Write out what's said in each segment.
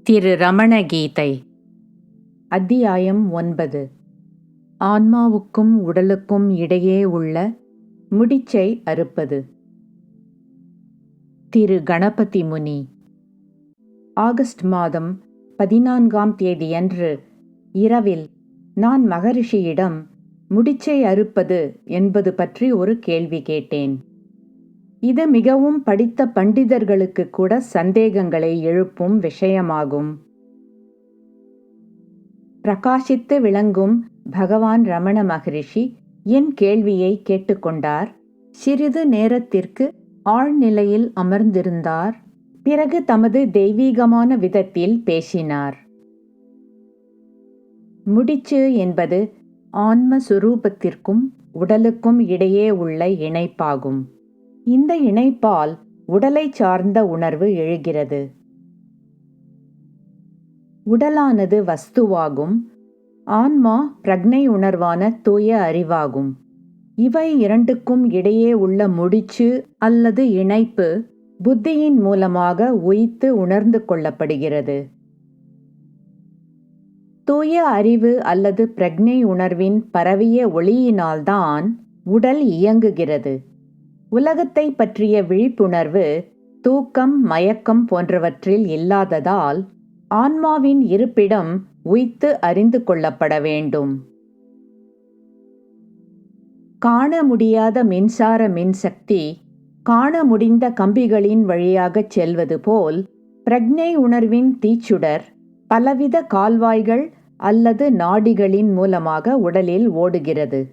திரு ரமண கீதை. அத்தியாயம் 9. ஆன்மாவுக்கும் உடலுக்கும் இடையே உள்ள முடிச்சை அறுப்பது. திரு கணபதி முனி. ஆகஸ்ட் மாதம் 14ஆம் தேதியன்று இரவில் நான் மகரிஷியிடம் முடிச்சை அறுப்பது என்பது பற்றி ஒரு கேள்வி கேட்டேன். இது மிகவும் படித்த பண்டிதர்களுக்கு கூட சந்தேகங்களை எழுப்பும் விஷயமாகும். பிரகாசித்து விளங்கும் பகவான் ரமண மகரிஷி என் கேள்வியை கேட்டுக்கொண்டார். சிறிது நேரத்திற்கு ஆழ்நிலையில் அமர்ந்திருந்தார். பிறகு தமது தெய்வீகமான விதத்தில் பேசினார். முடிச்சு என்பது ஆன்மஸ்வரூபத்திற்கும் உடலுக்கும் இடையே உள்ள இணைப்பாகும். இந்த இணைப்பால் உடலை சார்ந்த உணர்வு எழுகிறது. உடலானது வஸ்துவாகும். ஆன்மா பிரக்ஞை உணர்வான தூய அறிவாகும். இவை இரண்டுக்கும் இடையே உள்ள முடிச்சு அல்லது இணைப்பு புத்தியின் மூலமாக உய்த்து உணர்ந்து கொள்ளப்படுகிறது. தூய அறிவு அல்லது பிரக்ஞை உணர்வின் பரவிய ஒளியினால்தான் உடல் இயங்குகிறது. உலகத்தை பற்றிய விழிப்புணர்வு தூக்கம், மயக்கம் போன்றவற்றில் இல்லாததால் ஆன்மாவின் இருப்பிடம் உய்த்து அறிந்து கொள்ளப்பட வேண்டும். காண முடியாத மின்சார மின்சக்தி காண முடிந்த கம்பிகளின் வழியாக செல்வது போல் பிரக்ஞை உணர்வின் தீச்சுடர் பலவித கால்வாய்கள் அல்லது நாடிகளின் மூலமாக உடலில் ஓடுகிறது.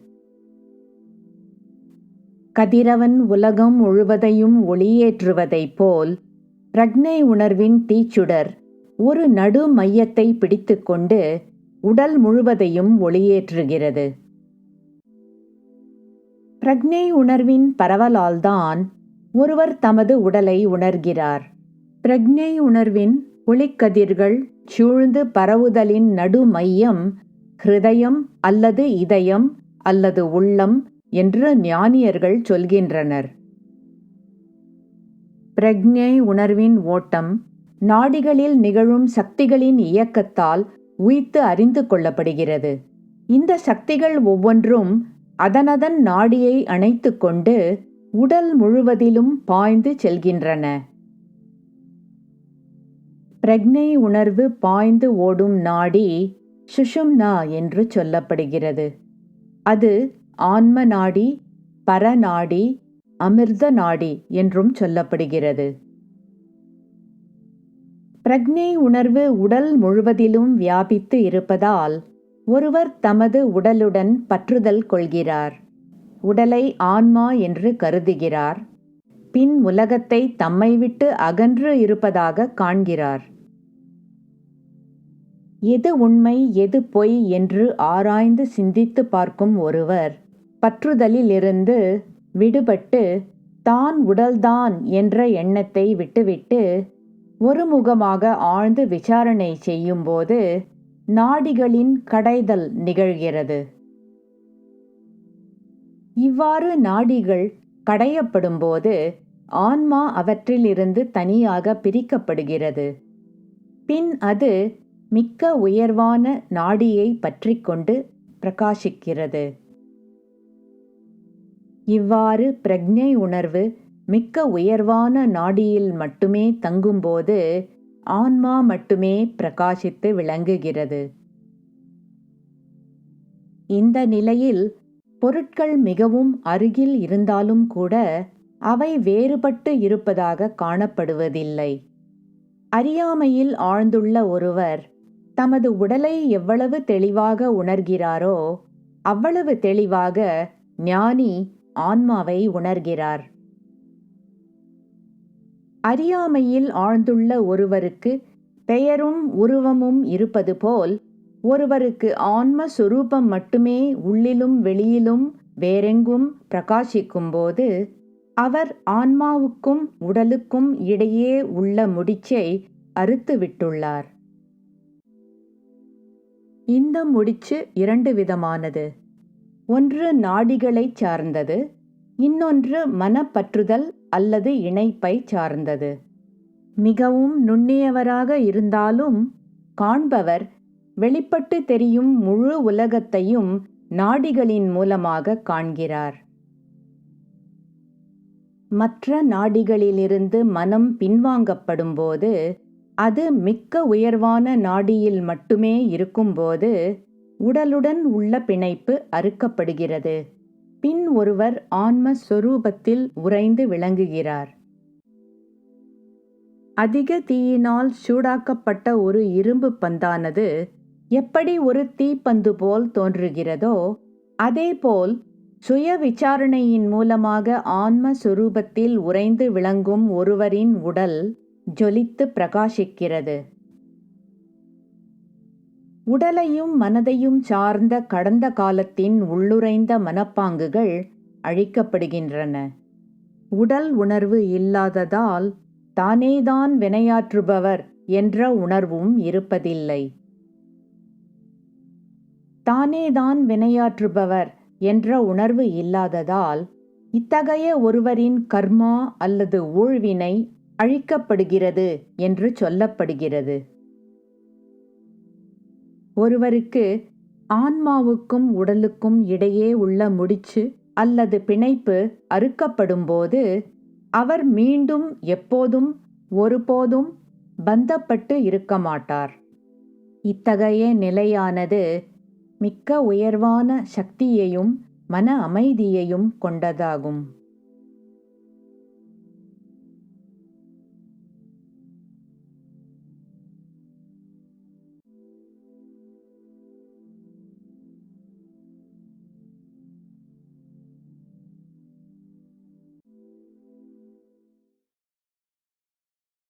கதிரவன் உலகம் முழுவதையும் ஒளியேற்றுவதைப் போல் பிரக்ஞை உணர்வின் தீச்சுடர் ஒரு நடு மையத்தை பிடித்துக்கொண்டு உடல் முழுவதையும் ஒளியேற்றுகிறது. பிரக்ஞை உணர்வின் பரவலால்தான் ஒருவர் தமது உடலை உணர்கிறார். பிரக்ஞை உணர்வின் ஒளிக்கதிர்கள் சூழ்ந்து பரவுதலின் நடு மையம் ஹிருதயம் அல்லது இதயம் அல்லது உள்ளம் என்று ஞானியர்கள் சொல்கின்றனர். பிரக்ஞை உணர்வின் ஓட்டம் நாடிகளில் நிகழும் சக்திகளின் இயக்கத்தால் உய்த்து அறிந்து கொள்ளப்படுகிறது. இந்த சக்திகள் ஒவ்வொன்றும் அதனதன் நாடியை அணைத்து கொண்டு உடல் முழுவதிலும் பாய்ந்து செல்கின்றன. பிரக்ஞை உணர்வு பாய்ந்து ஓடும் நாடி சுஷும்னா என்று சொல்லப்படுகிறது. அது ஆன்ம நாடி, பரநாடி, அமிர்த நாடி என்றும் சொல்லப்படுகிறது. பிரக்ஞை உணர்வு உடல் முழுவதிலும் வியாபித்து இருப்பதால் ஒருவர் தமது உடலுடன் பற்றுதல் கொள்கிறார். உடலை ஆன்மா என்று கருதுகிறார். பின் உலகத்தை தம்மை விட்டு அகன்று இருப்பதாக காண்கிறார். எது உண்மை எது பொய் என்று ஆராய்ந்து சிந்தித்து பார்க்கும் ஒருவர் பற்றுதலிலிருந்து விடுபட்டு தான் உடல்தான் என்ற எண்ணத்தை விட்டுவிட்டு ஒருமுகமாக ஆழ்ந்து விசாரணை செய்யும்போது நாடிகளின் கடைதல் நிகழ்கிறது. இவ்வாறு நாடிகள் கடையப்படும்போது ஆன்மா அவற்றிலிருந்து தனியாக பிரிக்கப்படுகிறது. பின் அது மிக்க உயர்வான நாடியை பற்றிக்கொண்டு பிரகாசிக்கிறது. இவ்வாறு பிரக்ஞை உணர்வு மிக்க உயர்வான நாடியில் மட்டுமே தங்கும்போது ஆன்மா மட்டுமே பிரகாசித்து விளங்குகிறது. இந்த நிலையில் பொருட்கள் மிகவும் அருகில் இருந்தாலும் கூட அவை வேறுபட்டு இருப்பதாக காணப்படுவதில்லை. அறியாமையில் ஆழ்ந்துள்ள ஒருவர் தமது உடலை எவ்வளவு தெளிவாக உணர்கிறாரோ அவ்வளவு தெளிவாக ஞானி ஆன்மாவை உணர்கிறார். அறியாமையில் ஆழ்ந்துள்ள ஒருவருக்கு பெயரும் உருவமும் இருப்பது போல் ஒருவருக்கு ஆன்ம சுரூபம் மட்டுமே உள்ளிலும் வெளியிலும் வேறெங்கும் பிரகாசிக்கும்போது அவர் ஆன்மாவுக்கும் உடலுக்கும் இடையே உள்ள முடிச்சை அறுத்து விட்டுள்ளார். இந்த முடிச்சு இரண்டு விதமானது. ஒன்று நாடிகளை சார்ந்தது, இன்னொன்று மனப்பற்றுதல் அல்லது இணைப்பை சார்ந்தது. மிகவும் நுண்ணியவராக இருந்தாலும் காண்பவர் வெளிப்பட்டு தெரியும் முழு உலகத்தையும் நாடிகளின் மூலமாக காண்கிறார். மற்ற நாடிகளிலிருந்து மனம் பின்வாங்கப்படும்போது, அது மிக்க உயர்வான நாடியில் மட்டுமே இருக்கும்போது உடலுடன் உள்ள பிணைப்பு அறுக்கப்படுகிறது. பின் ஒருவர் ஆன்ம சொரூபத்தில் உறைந்து விளங்குகிறார். அதிக தீயினால் சூடாக்கப்பட்ட ஒரு இரும்பு பந்தானது எப்படி ஒரு தீப்பந்து போல் தோன்றுகிறதோ, அதேபோல் சுய விசாரணையின் மூலமாக ஆன்ம சொரூபத்தில் உறைந்து விளங்கும் ஒருவரின் உடல் ஜொலித்து பிரகாசிக்கிறது. உடலையும் மனதையும் சார்ந்த கடந்த காலத்தின் உள்ளுறைந்த மனப்பாங்குகள் அழிக்கப்படுகின்றன. உடல் உணர்வு இல்லாததால் தானேதான் வினையாற்றுபவர் என்ற உணர்வும் இருப்பதில்லை. தானேதான் வினையாற்றுபவர் என்ற உணர்வு இல்லாததால் இத்தகைய ஒருவரின் கர்மா அல்லது ஊழ்வினை அழிக்கப்படுகிறது என்று சொல்லப்படுகிறது. ஒருவருக்கு ஆன்மாவுக்கும் உடலுக்கும் இடையே உள்ள முடிச்சு அல்லது பிணைப்பு அறுக்கப்படும்போது அவர் மீண்டும் எப்போதும் ஒருபோதும் பந்தப்பட்டு இருக்க மாட்டார். இத்தகைய நிலையானது மிக்க உயர்வான சக்தியையும் மன அமைதியையும் கொண்டதாகும்.